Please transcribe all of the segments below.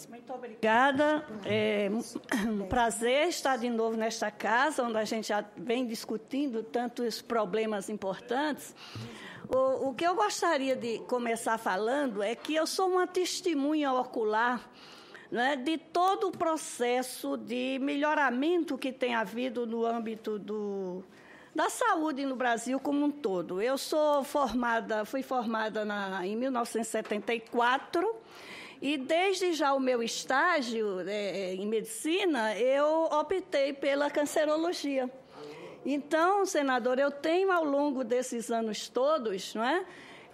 Muito obrigada. É um prazer estar de novo nesta casa, onde a gente já vem discutindo tantos problemas importantes. O que eu gostaria de começar falando é que eu sou uma testemunha ocular, né, de todo o processo de melhoramento que tem havido no âmbito da saúde no Brasil como um todo. Eu fui formada em 1974 e desde já o meu estágio em medicina, eu optei pela cancerologia. Então, senador, eu tenho ao longo desses anos todos, não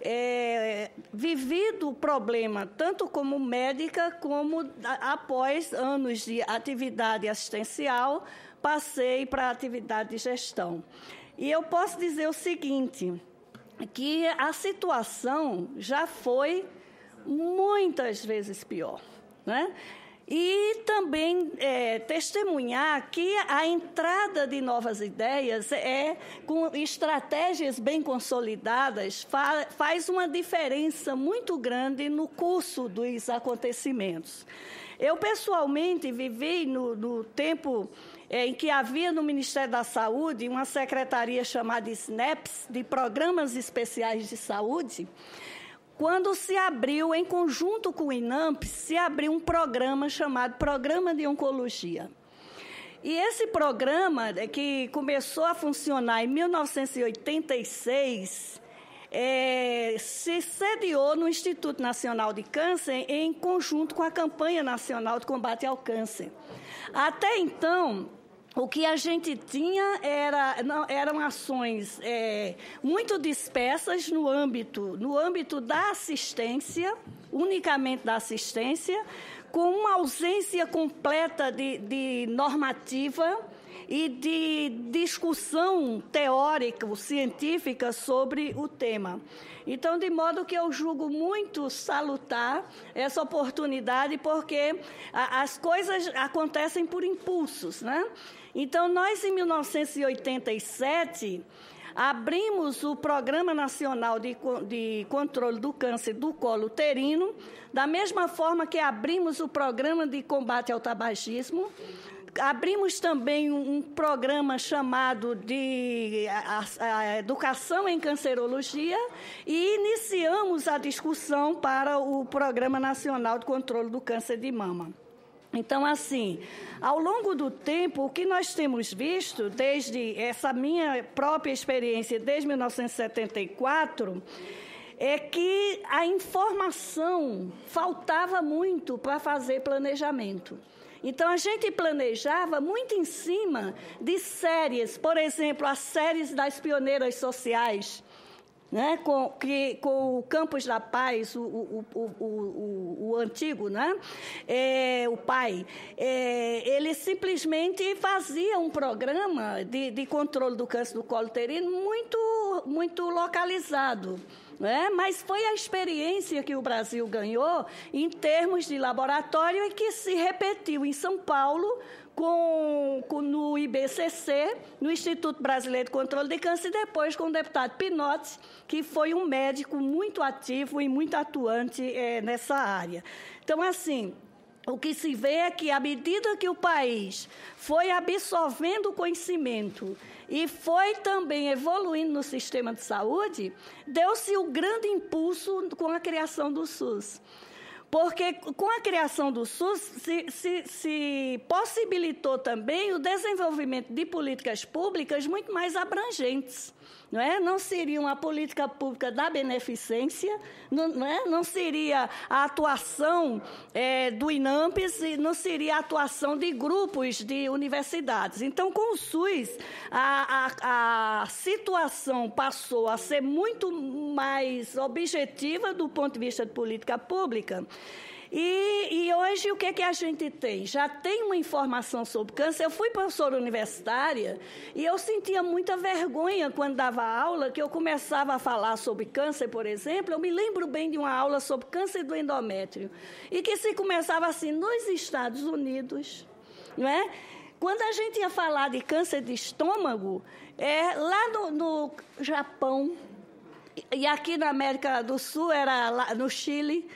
é, vivido o problema, tanto como médica, como após anos de atividade assistencial, passei para a atividade de gestão. E eu posso dizer o seguinte, que a situação já foi muitas vezes pior, né? E também testemunhar que a entrada de novas ideias com estratégias bem consolidadas faz uma diferença muito grande no curso dos acontecimentos. Eu, pessoalmente, vivi no tempo em que havia no Ministério da Saúde uma secretaria chamada SNEPS, de Programas Especiais de Saúde. Quando se abriu, em conjunto com o INAMP, se abriu um programa chamado Programa de Oncologia. E esse programa, que começou a funcionar em 1986, se sediou no Instituto Nacional de Câncer em conjunto com a Campanha Nacional de Combate ao Câncer. Até então, o que a gente tinha eram ações muito dispersas no âmbito da assistência, unicamente da assistência, com uma ausência completa de normativa e de discussão teórica, científica sobre o tema. Então, de modo que eu julgo muito salutar essa oportunidade, porque as coisas acontecem por impulsos, né? Então, nós, em 1987, abrimos o Programa Nacional de Controle do Câncer do Colo Uterino, da mesma forma que abrimos o Programa de Combate ao Tabagismo. Abrimos também um programa chamado de Educação em Cancerologia e iniciamos a discussão para o Programa Nacional de Controle do Câncer de Mama. Então, assim, ao longo do tempo, o que nós temos visto, desde essa minha própria experiência, desde 1974, é que a informação faltava muito para fazer planejamento. Então, a gente planejava muito em cima de séries, por exemplo, as séries das pioneiras sociais, né, com o Campos da Paz, o antigo, né, o pai, ele simplesmente fazia um programa de controle do câncer do colo uterino muito localizado. Mas foi a experiência que o Brasil ganhou em termos de laboratório e que se repetiu em São Paulo no IBCC, no Instituto Brasileiro de Controle de Câncer, e depois com o deputado Pinotti, que foi um médico muito ativo e muito atuante nessa área. Então, assim, o que se vê é que, à medida que o país foi absorvendo conhecimento e foi também evoluindo no sistema de saúde, deu-se o grande impulso com a criação do SUS. Porque com a criação do SUS se possibilitou também o desenvolvimento de políticas públicas muito mais abrangentes. Não seria uma política pública da beneficência, não seria a atuação do INAMPES e não seria a atuação de grupos de universidades. Então, com o SUS, a situação passou a ser muito mais objetiva do ponto de vista de política pública. E hoje, o que a gente tem? Já tem uma informação sobre câncer. Eu fui professora universitária e eu sentia muita vergonha quando dava aula, que eu começava a falar sobre câncer, por exemplo. Eu me lembro bem de uma aula sobre câncer do endométrio, e que se começava assim, nos Estados Unidos, não é? Quando a gente ia falar de câncer de estômago, lá no Japão, e aqui na América do Sul, era lá no Chile,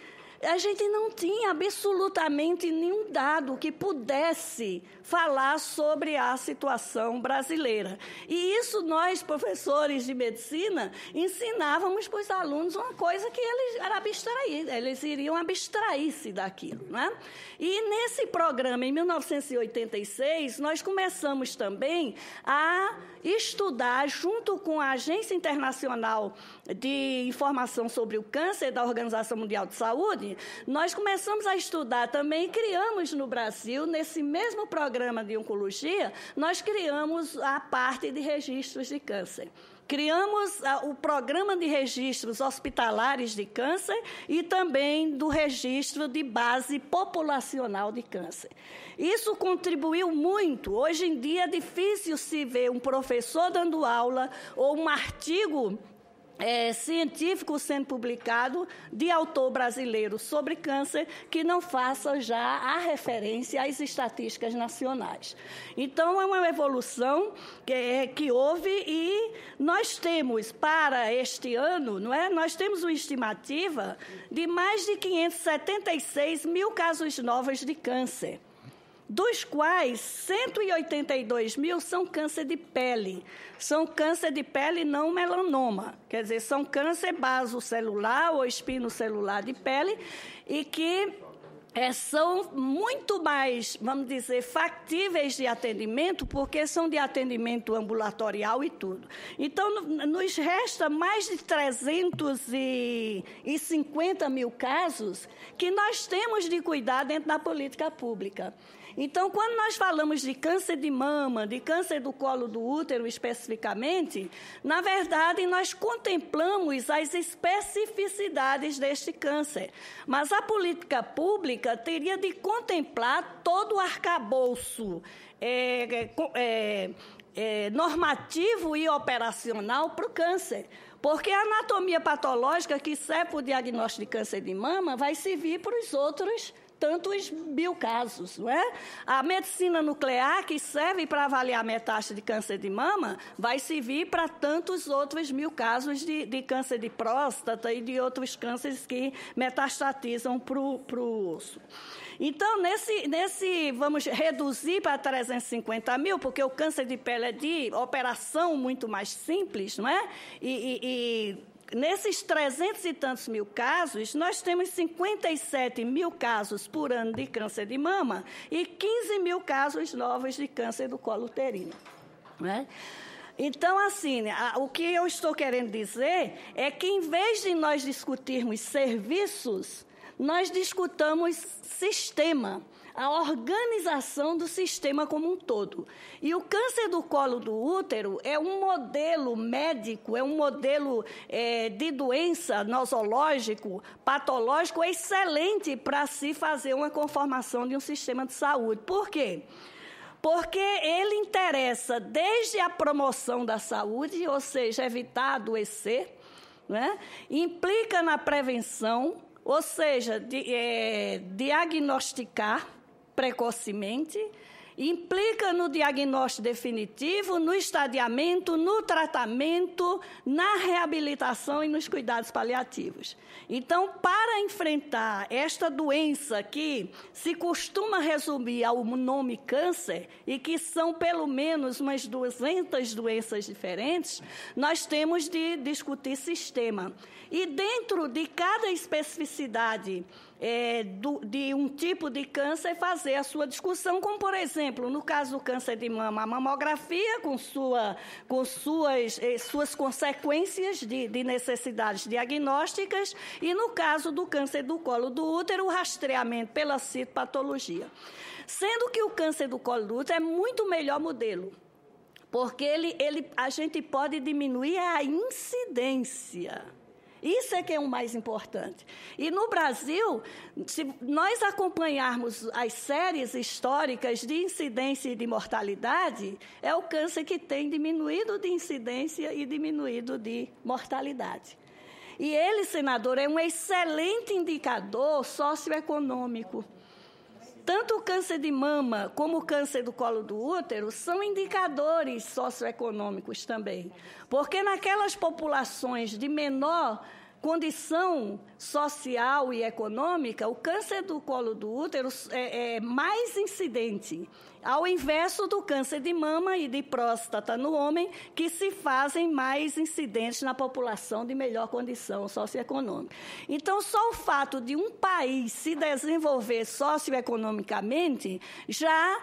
a gente não tinha absolutamente nenhum dado que pudesse falar sobre a situação brasileira. E isso nós, professores de medicina, ensinávamos para os alunos uma coisa que eles eram abstraídos, eles iriam abstrair-se daquilo, né? E nesse programa, em 1986, nós começamos também a estudar, junto com a Agência Internacional de Informação sobre o Câncer da Organização Mundial de Saúde, nós começamos a estudar também, criamos no Brasil, nesse mesmo programa de oncologia, nós criamos a parte de registros de câncer. Criamos o programa de registros hospitalares de câncer e também do registro de base populacional de câncer. Isso contribuiu muito. Hoje em dia é difícil se ver um professor dando aula ou um artigo científico sendo publicado de autor brasileiro sobre câncer que não faça já a referência às estatísticas nacionais. Então, é uma evolução que houve e nós temos, para este ano, não é? Nós temos uma estimativa de mais de 576 mil casos novos de câncer, dos quais 182 mil são câncer de pele. São câncer de pele não melanoma, quer dizer, são câncer basocelular ou espinocelular de pele e que são muito mais, vamos dizer, factíveis de atendimento, porque são de atendimento ambulatorial e tudo. Então, nos resta mais de 350 mil casos que nós temos de cuidar dentro da política pública. Então, quando nós falamos de câncer de mama, de câncer do colo do útero especificamente, na verdade, nós contemplamos as especificidades deste câncer. Mas a política pública teria de contemplar todo o arcabouço normativo e operacional para o câncer. Porque a anatomia patológica que serve para o diagnóstico de câncer de mama vai servir para os outros tantos mil casos, não é? A medicina nuclear, que serve para avaliar a metástase de câncer de mama, vai servir para tantos outros mil casos de câncer de próstata e de outros cânceres que metastatizam para o osso. Então, vamos reduzir para 350 mil, porque o câncer de pele é de operação muito mais simples, não é? Nesses 300 e tantos mil casos, nós temos 57 mil casos por ano de câncer de mama e 15 mil casos novos de câncer do colo uterino, né? Então, assim, o que eu estou querendo dizer é que, em vez de nós discutirmos serviços, nós discutamos sistema, a organização do sistema como um todo. E o câncer do colo do útero é um modelo médico, é um modelo de doença nosológico, patológico, excelente para se fazer uma conformação de um sistema de saúde. Por quê? Porque ele interessa desde a promoção da saúde, ou seja, evitar adoecer, né? Implica na prevenção, ou seja, diagnosticar precocemente, implica no diagnóstico definitivo, no estadiamento, no tratamento, na reabilitação e nos cuidados paliativos. Então, para enfrentar esta doença que se costuma resumir ao nome câncer e que são pelo menos umas 200 doenças diferentes, nós temos de discutir sistema. E dentro de cada especificidade de um tipo de câncer, fazer a sua discussão, como, por exemplo, no caso do câncer de mama, a mamografia com suas consequências de necessidades diagnósticas, e no caso do câncer do colo do útero, o rastreamento pela citopatologia. Sendo que o câncer do colo do útero é muito melhor modelo, porque a gente pode diminuir a incidência. Isso é que é o mais importante. E no Brasil, se nós acompanharmos as séries históricas de incidência e de mortalidade, é o câncer que tem diminuído de incidência e diminuído de mortalidade. E ele, senador, é um excelente indicador socioeconômico. Tanto o câncer de mama como o câncer do colo do útero são indicadores socioeconômicos também. Porque naquelas populações de menor condição social e econômica, o câncer do colo do útero é mais incidente, ao inverso do câncer de mama e de próstata no homem, que se fazem mais incidentes na população de melhor condição socioeconômica. Então, só o fato de um país se desenvolver socioeconomicamente já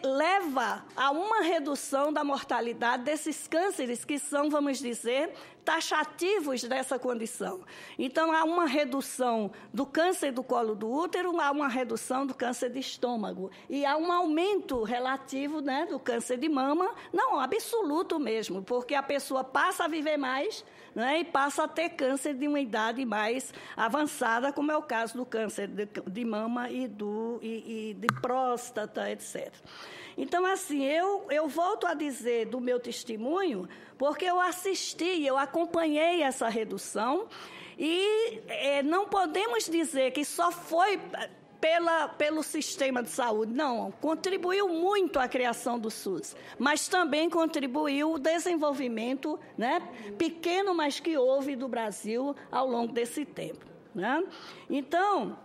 leva a uma redução da mortalidade desses cânceres que são, vamos dizer, taxativos dessa condição. Então, há uma redução do câncer do colo do útero, há uma redução do câncer de estômago. E há um aumento relativo, né, do câncer de mama, não, absoluto mesmo, porque a pessoa passa a viver mais, né, e passa a ter câncer de uma idade mais avançada, como é o caso do câncer de mama e de próstata, etc. Então, assim, eu volto a dizer do meu testemunho, porque eu assisti, eu acompanhei essa redução, e não podemos dizer que só foi pelo sistema de saúde. Não, contribuiu muito a criação do SUS, mas também contribuiu o desenvolvimento, né, pequeno, mas que houve do Brasil ao longo desse tempo, né? Então,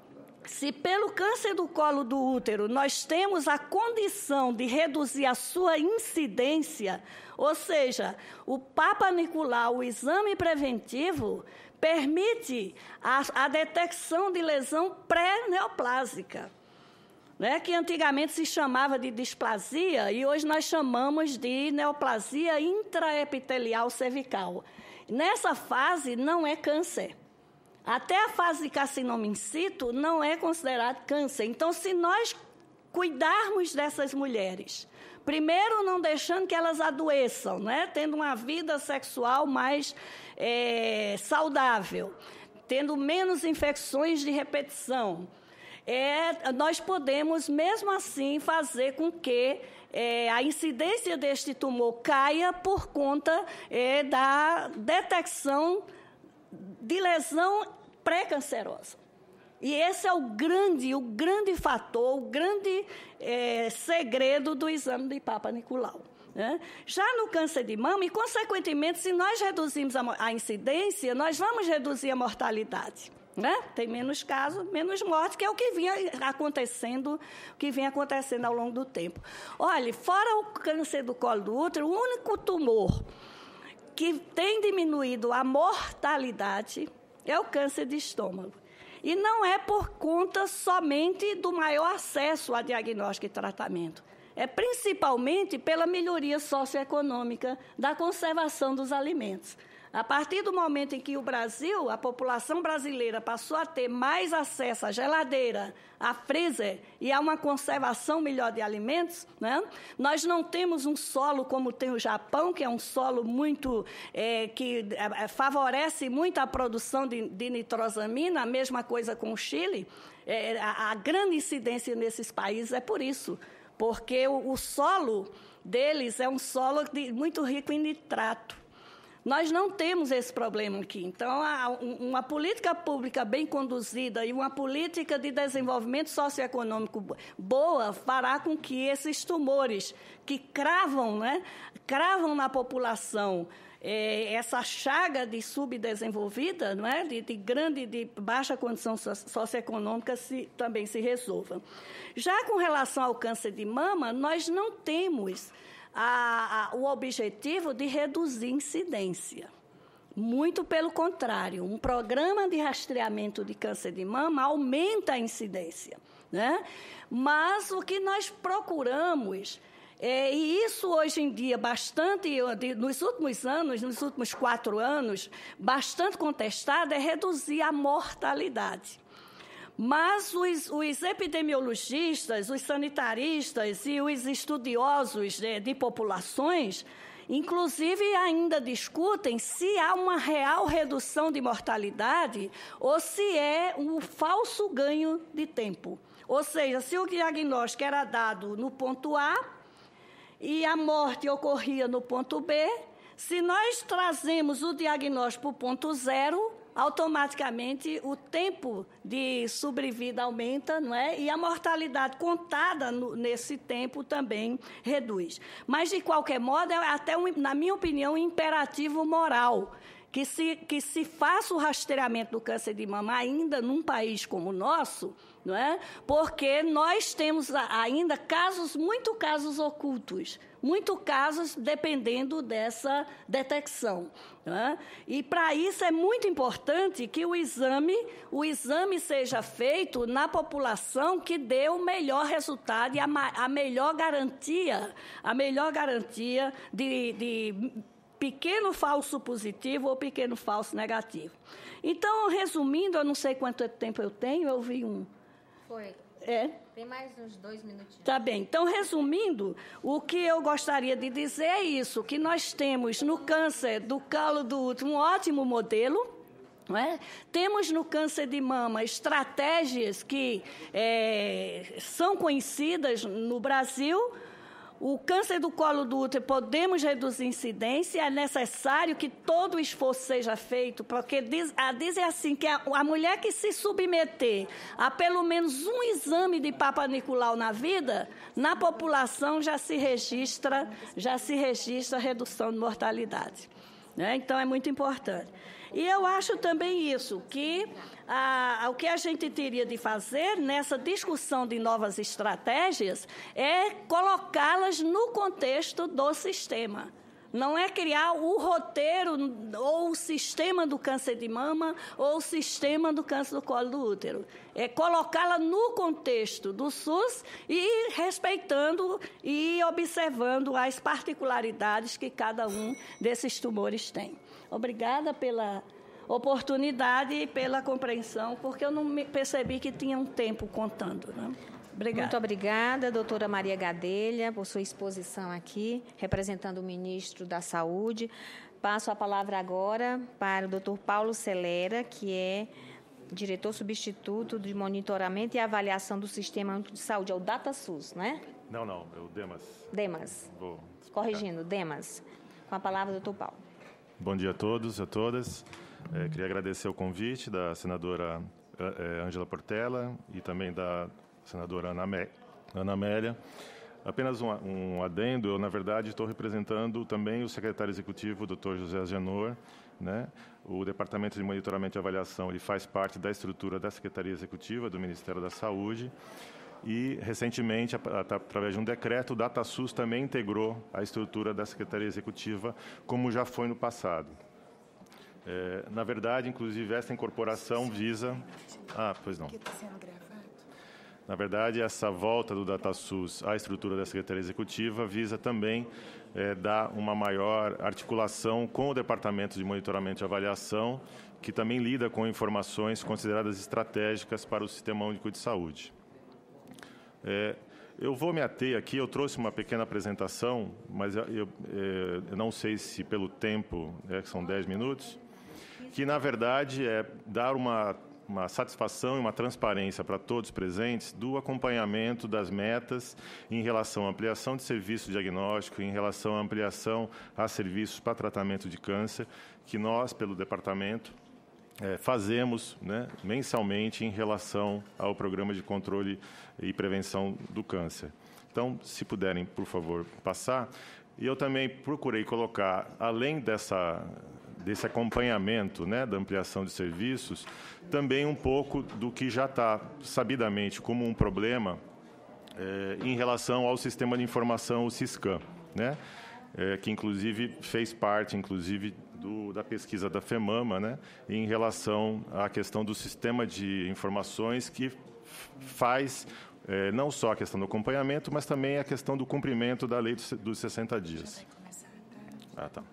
se pelo câncer do colo do útero nós temos a condição de reduzir a sua incidência, ou seja, o Papa Nicolau, o exame preventivo, permite a detecção de lesão pré-neoplásica, né, que antigamente se chamava de displasia e hoje nós chamamos de neoplasia intraepitelial cervical. Nessa fase não é câncer. Até a fase de carcinoma in situ não é considerado câncer. Então, se nós cuidarmos dessas mulheres, primeiro não deixando que elas adoeçam, né? Tendo uma vida sexual mais saudável, tendo menos infecções de repetição, nós podemos, mesmo assim, fazer com que a incidência deste tumor caia por conta da detecção de lesão pré-cancerosa. E esse é o grande fator, o grande segredo do exame de Papa Nicolau, né? Já no câncer de mama, e consequentemente, se nós reduzirmos a incidência, nós vamos reduzir a mortalidade, né? Tem menos casos, menos morte, que é o que vem acontecendo ao longo do tempo. Olha, fora o câncer do colo do útero, o único tumor que tem diminuído a mortalidade é o câncer de estômago. E não é por conta somente do maior acesso a diagnóstico e tratamento. É principalmente pela melhoria socioeconômica da conservação dos alimentos. A partir do momento em que a população brasileira passou a ter mais acesso à geladeira, a freezer e a uma conservação melhor de alimentos, né? Nós não temos um solo como tem o Japão, que é um solo muito que favorece muito a produção de nitrosamina, a mesma coisa com o Chile. A grande incidência nesses países é por isso, porque o solo deles é um solo muito rico em nitrato. Nós não temos esse problema aqui. Então, uma política pública bem conduzida e uma política de desenvolvimento socioeconômico boa fará com que esses tumores que cravam na população essa chaga de subdesenvolvida, não é? de baixa condição socioeconômica também se resolva. Já com relação ao câncer de mama, nós não temos o objetivo de reduzir incidência. Muito pelo contrário, um programa de rastreamento de câncer de mama aumenta a incidência, né? Mas o que nós procuramos, e isso hoje em dia nos últimos 4 anos, bastante contestado, é reduzir a mortalidade. Mas os epidemiologistas, os sanitaristas e os estudiosos de populações, inclusive, ainda discutem se há uma real redução de mortalidade ou se é um falso ganho de tempo. Ou seja, se o diagnóstico era dado no ponto A e a morte ocorria no ponto B, se nós trazemos o diagnóstico para o ponto 0, automaticamente o tempo de sobrevida aumenta, não é? E a mortalidade contada nesse tempo também reduz. Mas, de qualquer modo, é até, na minha opinião, um imperativo moral que se faça o rastreamento do câncer de mama ainda num país como o nosso, não é? Porque nós temos ainda muitos casos ocultos, muitos casos dependendo dessa detecção. Não é? E, para isso, é muito importante que o exame seja feito na população que dê o melhor resultado e a melhor garantia de pequeno falso positivo ou pequeno falso negativo. Então, resumindo, eu não sei quanto tempo eu tenho, eu vi um... Foi. Tem mais uns 2 minutinhos. Tá bem. Então, resumindo, o que eu gostaria de dizer é isso, que nós temos no câncer do colo do útero um ótimo modelo, não é? Temos no câncer de mama estratégias que são conhecidas no Brasil. O câncer do colo do útero podemos reduzir incidência, é necessário que todo o esforço seja feito, porque dizem assim que a mulher que se submeter a pelo menos um exame de Papa Nicolau na vida, na população já se registra redução de mortalidade. Né? Então, é muito importante. E eu acho também isso, que o que a gente teria de fazer nessa discussão de novas estratégias é colocá-las no contexto do sistema. Não é criar o roteiro ou o sistema do câncer de mama ou o sistema do câncer do colo do útero. É colocá-la no contexto do SUS e respeitando e observando as particularidades que cada um desses tumores tem. Obrigada pela oportunidade e pela compreensão, porque eu não percebi que tinha um tempo contando, né? Obrigada. Muito obrigada, doutora Maria Gadelha, por sua exposição aqui, representando o ministro da Saúde. Passo a palavra agora para o doutor Paulo Celera, que é diretor substituto de monitoramento e avaliação do Sistema Único de Saúde, é o DataSUS, né? Não, é o DEMAS. DEMAS. Vou corrigindo, DEMAS. Com a palavra, doutor Paulo. Bom dia a todos e a todas. Queria agradecer o convite da senadora Ângela Portela e também da senadora Ana Amélia. Apenas um adendo, eu, na verdade, estou representando também o secretário executivo, o Dr. José Agenor, né? O Departamento de Monitoramento e Avaliação, ele faz parte da estrutura da Secretaria Executiva do Ministério da Saúde e, recentemente, através de um decreto, o DataSUS também integrou a estrutura da Secretaria Executiva, como já foi no passado. Na verdade, inclusive, essa incorporação visa... pois não. Na verdade, essa volta do DataSUS à estrutura da Secretaria Executiva visa também dar uma maior articulação com o Departamento de Monitoramento e Avaliação, que também lida com informações consideradas estratégicas para o Sistema Único de Saúde. Eu vou me ater aqui, eu trouxe uma pequena apresentação, mas eu não sei se pelo tempo, que são 10 minutos, que, na verdade, é dar uma satisfação e uma transparência para todos presentes do acompanhamento das metas em relação à ampliação de serviço diagnóstico, em relação à ampliação a serviços para tratamento de câncer, que nós, pelo departamento, fazemos, né, mensalmente em relação ao Programa de Controle e Prevenção do Câncer. Então, se puderem, por favor, passar. E eu também procurei colocar, além desse acompanhamento, né, da ampliação de serviços, também um pouco do que já está sabidamente como um problema em relação ao sistema de informação, o SISCAM, né, que inclusive fez parte, da pesquisa da FEMAMA, né, em relação à questão do sistema de informações que faz não só a questão do acompanhamento, mas também a questão do cumprimento da lei dos 60 dias. Tá.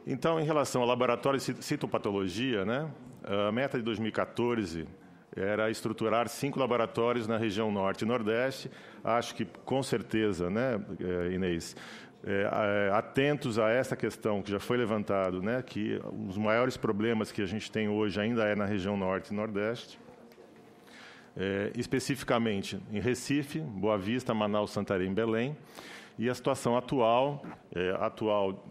Então, em relação ao laboratório de citopatologia, né, a meta de 2014 era estruturar 5 laboratórios na região Norte e Nordeste. Acho que, com certeza, né, Inês, atentos a essa questão que já foi levantado, né, que os maiores problemas que a gente tem hoje ainda é na região Norte e Nordeste, especificamente em Recife, Boa Vista, Manaus, Santarém e Belém. E a situação atual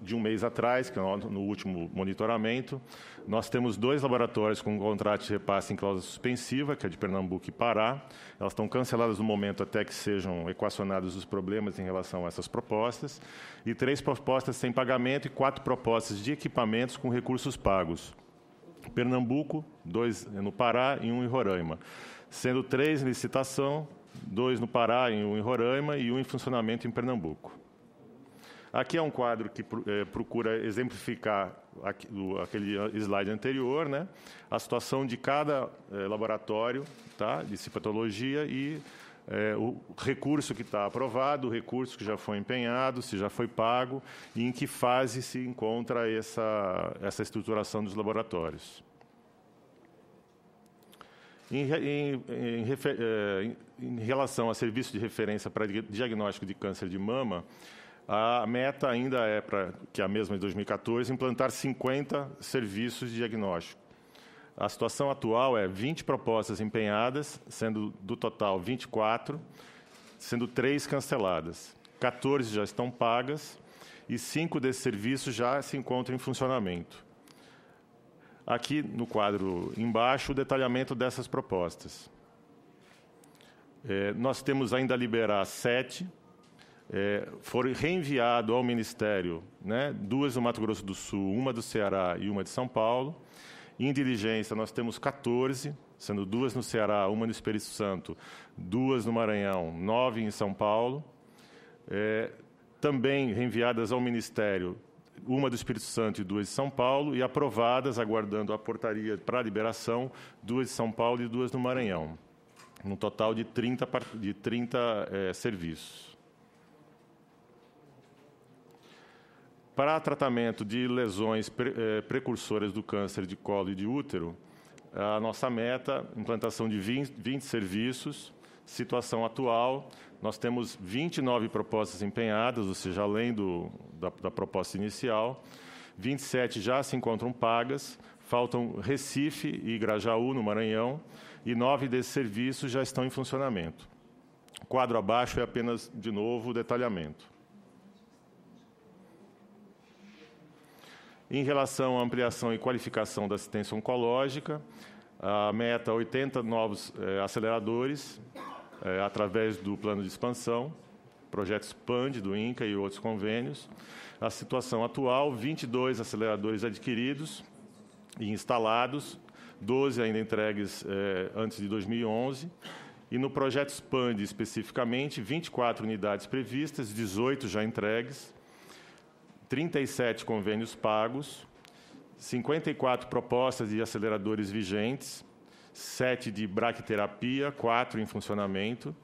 de um mês atrás, que é no último monitoramento, nós temos 2 laboratórios com contrato de repasse em cláusula suspensiva, que é de Pernambuco e Pará. Elas estão canceladas no momento até que sejam equacionados os problemas em relação a essas propostas. E 3 propostas sem pagamento e 4 propostas de equipamentos com recursos pagos. Pernambuco, 2 no Pará e 1 em Roraima. Sendo 3 em licitação, 2 no Pará e 1 em Roraima e 1 em funcionamento em Pernambuco. Aqui é um quadro que procura exemplificar aquele slide anterior, né? A situação de cada laboratório, tá? De citopatologia e o recurso que está aprovado, o recurso que já foi empenhado, se já foi pago e em que fase se encontra essa estruturação dos laboratórios. Em relação a serviço de referência para diagnóstico de câncer de mama, a meta ainda é, que é a mesma de 2014, implantar 50 serviços de diagnóstico. A situação atual é 20 propostas empenhadas, sendo do total 24, sendo 3 canceladas. 14 já estão pagas e 5 desses serviços já se encontram em funcionamento. Aqui no quadro embaixo, o detalhamento dessas propostas. Nós temos ainda a liberar 7, foram reenviadas ao Ministério, né, 2 do Mato Grosso do Sul, 1 do Ceará e 1 de São Paulo. Em diligência, nós temos 14, sendo 2 no Ceará, 1 no Espírito Santo, 2 no Maranhão, 9 em São Paulo. Também reenviadas ao Ministério, 1 do Espírito Santo e 2 de São Paulo, e aprovadas, aguardando a portaria para a liberação, 2 de São Paulo e 2 no Maranhão, num total de 30 serviços. Para tratamento de lesões precursoras do câncer de colo e de útero, a nossa meta, implantação de 20 serviços. Situação atual, nós temos 29 propostas empenhadas, ou seja, além da proposta inicial. 27 já se encontram pagas, faltam Recife e Grajaú, no Maranhão, e 9 desses serviços já estão em funcionamento. O quadro abaixo é apenas, de novo, o detalhamento. Em relação à ampliação e qualificação da assistência oncológica, a meta é 80 novos aceleradores, através do plano de expansão, projeto Expand do INCA e outros convênios. A situação atual, 22 aceleradores adquiridos e instalados, 12 ainda entregues antes de 2011. E no projeto Expand, especificamente, 24 unidades previstas, 18 já entregues, 37 convênios pagos, 54 propostas de aceleradores vigentes, 7 de braquiterapia, 4 em funcionamento.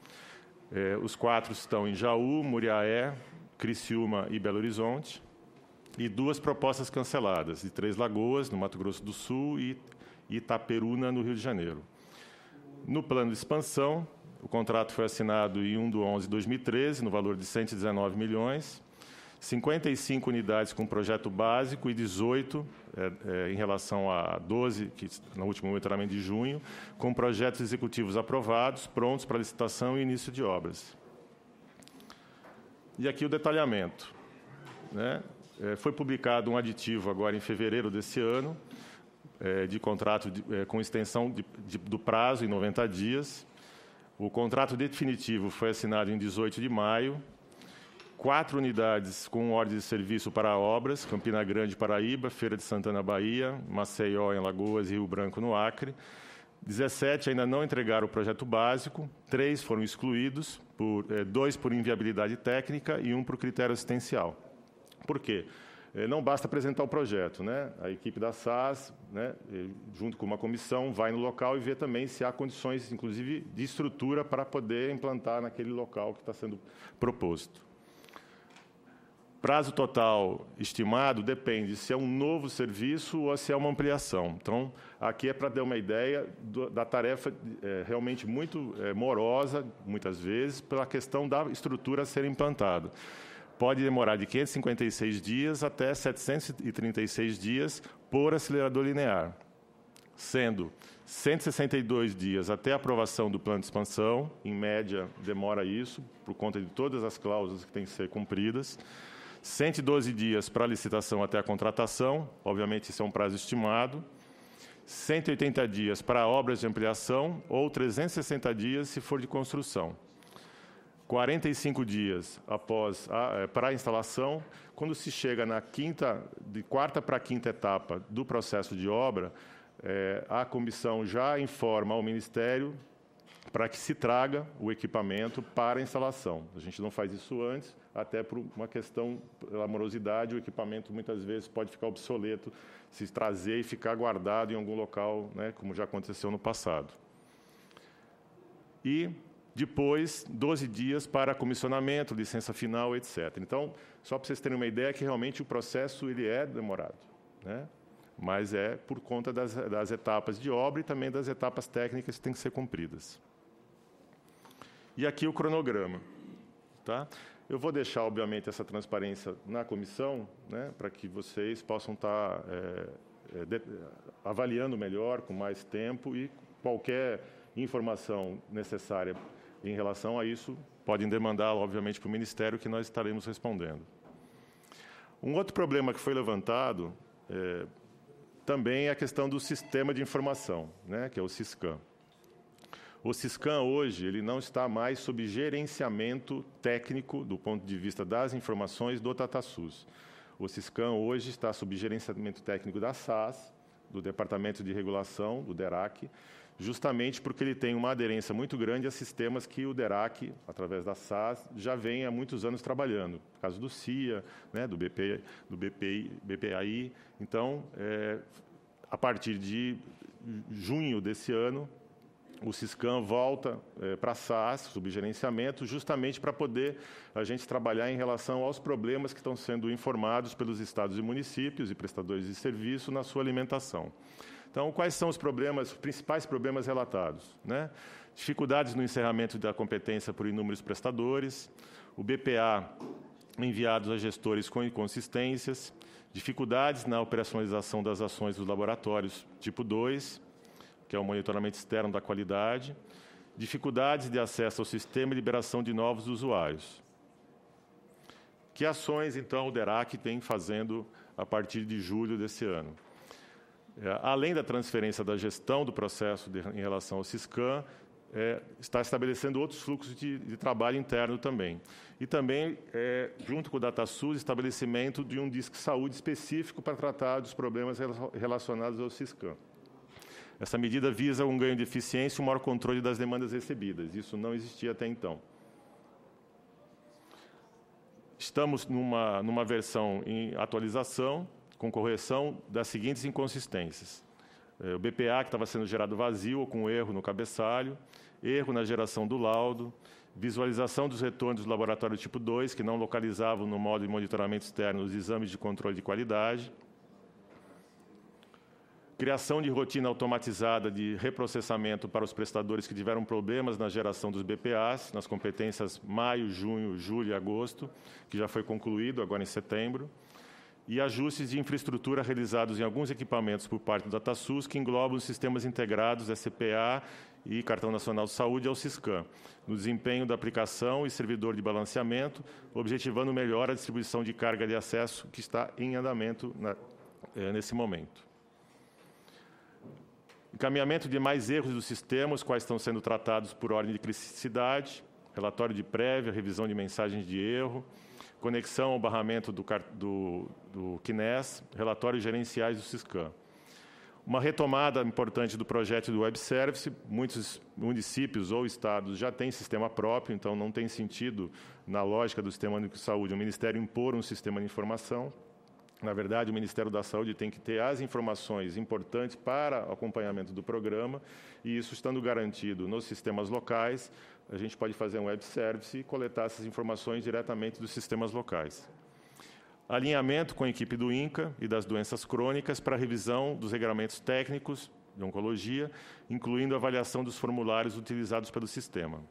Os 4 estão em Jaú, Muriaé, Criciúma e Belo Horizonte. E 2 propostas canceladas, de Três Lagoas, no Mato Grosso do Sul, e Itaperuna, no Rio de Janeiro. No plano de expansão, o contrato foi assinado em 1/11/2013, no valor de 119 milhões. 55 unidades com projeto básico e 18, em relação a 12, que no último monitoramento de junho, com projetos executivos aprovados, prontos para licitação e início de obras. E aqui o detalhamento, né? Foi publicado um aditivo agora em fevereiro desse ano, de contrato com extensão do prazo em 90 dias. O contrato definitivo foi assinado em 18 de maio. 4 unidades com ordem de serviço para obras, Campina Grande, Paraíba, Feira de Santana, Bahia, Maceió, em Alagoas e Rio Branco, no Acre. 17 ainda não entregaram o projeto básico, 3 foram excluídos, 2 por inviabilidade técnica e 1 por critério assistencial. Por quê? Não basta apresentar o projeto, né? A equipe da SAS, né, junto com uma comissão, vai no local e vê também se há condições, inclusive, de estrutura para poder implantar naquele local que está sendo proposto. Prazo total estimado depende se é um novo serviço ou se é uma ampliação. Então, aqui é para dar uma ideia da tarefa realmente muito morosa, muitas vezes, pela questão da estrutura a ser implantada. Pode demorar de 556 dias até 736 dias por acelerador linear, sendo 162 dias até a aprovação do plano de expansão, em média demora isso, por conta de todas as cláusulas que têm que ser cumpridas. 112 dias para a licitação até a contratação, obviamente isso é um prazo estimado. 180 dias para obras de ampliação ou 360 dias se for de construção. 45 dias para a instalação. Quando se chega de quarta para a quinta etapa do processo de obra, a comissão já informa ao Ministério para que se traga o equipamento para a instalação. A gente não faz isso antes, até por uma questão pela morosidade, o equipamento muitas vezes pode ficar obsoleto se trazer e ficar guardado em algum local, né, como já aconteceu no passado. E depois, 12 dias para comissionamento, licença final, etc. Então, só para vocês terem uma ideia que realmente o processo ele é demorado, né? Mas é por conta das etapas de obra e também das etapas técnicas que têm que ser cumpridas. E aqui o cronograma. Tá? Eu vou deixar, obviamente, essa transparência na comissão, né, para que vocês possam estar avaliando melhor, com mais tempo, e qualquer informação necessária em relação a isso, podem demandar, obviamente, para o Ministério, que nós estaremos respondendo. Um outro problema que foi levantado também é a questão do sistema de informação, né, que é o SISCAM. O SISCAM, hoje, ele não está mais sob gerenciamento técnico, do ponto de vista das informações, do DataSUS. O SISCAM, hoje, está sob gerenciamento técnico da SAS, do Departamento de Regulação, do DERAC, justamente porque ele tem uma aderência muito grande a sistemas que o DERAC, através da SAS, já vem há muitos anos trabalhando. No caso do CIA, né, do BPAI. Então, a partir de junho desse ano, o SISCAM volta para a SAS, sob gerenciamento, justamente para poder a gente trabalhar em relação aos problemas que estão sendo informados pelos estados e municípios e prestadores de serviço na sua alimentação. Então, quais são os principais problemas relatados, né? Dificuldades no encerramento da competência por inúmeros prestadores, o BPA enviados a gestores com inconsistências, dificuldades na operacionalização das ações dos laboratórios tipo 2, que é o monitoramento externo da qualidade, dificuldades de acesso ao sistema e liberação de novos usuários. Que ações, então, o DERAC vem fazendo a partir de julho desse ano? Além da transferência da gestão do processo em relação ao SISCAM, está estabelecendo outros fluxos de trabalho interno também. E também, junto com o DataSUS, estabelecimento de um Disque Saúde específico para tratar dos problemas relacionados ao SISCAM. Essa medida visa um ganho de eficiência e um maior controle das demandas recebidas. Isso não existia até então. Estamos numa versão em atualização, com correção das seguintes inconsistências. O BPA, que estava sendo gerado vazio ou com erro no cabeçalho, erro na geração do laudo, visualização dos retornos do laboratório tipo 2, que não localizavam no modo de monitoramento externo os exames de controle de qualidade, criação de rotina automatizada de reprocessamento para os prestadores que tiveram problemas na geração dos BPAs, nas competências maio, junho, julho e agosto, que já foi concluído agora em setembro, e ajustes de infraestrutura realizados em alguns equipamentos por parte do DataSUS, que englobam os sistemas integrados SCPA e Cartão Nacional de Saúde ao SISCAM, no desempenho da aplicação e servidor de balanceamento, objetivando melhor a distribuição de carga de acesso que está em andamento nesse momento. Encaminhamento de mais erros dos sistemas, quais estão sendo tratados por ordem de criticidade, relatório de prévia, revisão de mensagens de erro, conexão ao barramento do QNES, relatórios gerenciais do SISCAM. Uma retomada importante do projeto do Web Service. Muitos municípios ou estados já têm sistema próprio, então não tem sentido, na lógica do Sistema Único de Saúde, o Ministério impor um sistema de informação. Na verdade, o Ministério da Saúde tem que ter as informações importantes para o acompanhamento do programa, e isso estando garantido nos sistemas locais, a gente pode fazer um web service e coletar essas informações diretamente dos sistemas locais. Alinhamento com a equipe do INCA e das doenças crônicas para a revisão dos regramentos técnicos de oncologia, incluindo a avaliação dos formulários utilizados pelo sistema.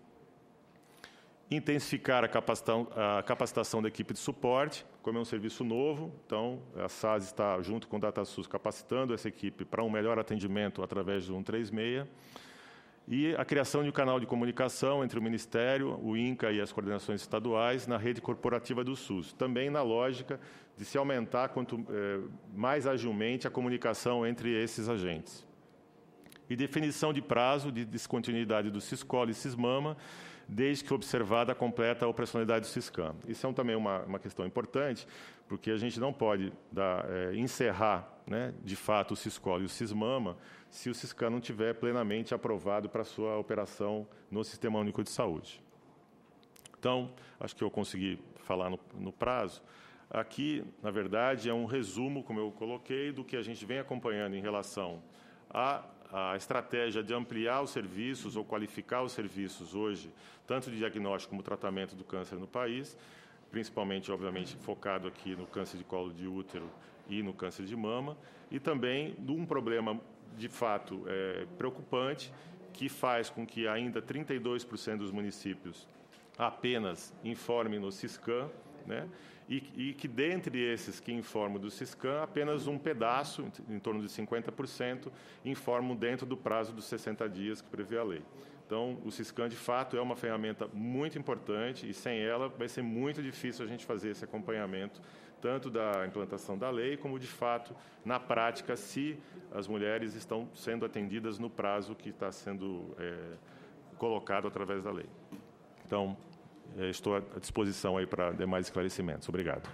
intensificar a capacitação da equipe de suporte, como é um serviço novo, então a SAS está, junto com o DataSUS, capacitando essa equipe para um melhor atendimento através do 136, e a criação de um canal de comunicação entre o Ministério, o INCA e as coordenações estaduais na rede corporativa do SUS, também na lógica de se aumentar mais agilmente a comunicação entre esses agentes. E definição de prazo de descontinuidade do Siscol e Sismama, desde que observada a completa operacionalidade do Siscam. Isso é também uma questão importante, porque a gente não pode encerrar, né, de fato, o Siscol e o Sismama se o Siscam não estiver plenamente aprovado para a sua operação no Sistema Único de Saúde. Então, acho que eu consegui falar no prazo. Aqui, na verdade, é um resumo, como eu coloquei, do que a gente vem acompanhando em relação a estratégia de ampliar os serviços ou qualificar os serviços hoje, tanto de diagnóstico como tratamento do câncer no país, principalmente, obviamente, focado aqui no câncer de colo de útero e no câncer de mama, e também de um problema, de fato, preocupante, que faz com que ainda 32% dos municípios apenas informem no Siscam, né? E que, dentre esses que informam do Siscam, apenas um pedaço, em torno de 50%, informam dentro do prazo dos 60 dias que prevê a lei. Então, o Siscam, de fato, é uma ferramenta muito importante e, sem ela, vai ser muito difícil a gente fazer esse acompanhamento, tanto da implantação da lei, como, de fato, na prática, se as mulheres estão sendo atendidas no prazo que está sendo colocado através da lei. Então, estou à disposição aí para demais esclarecimentos. Obrigado.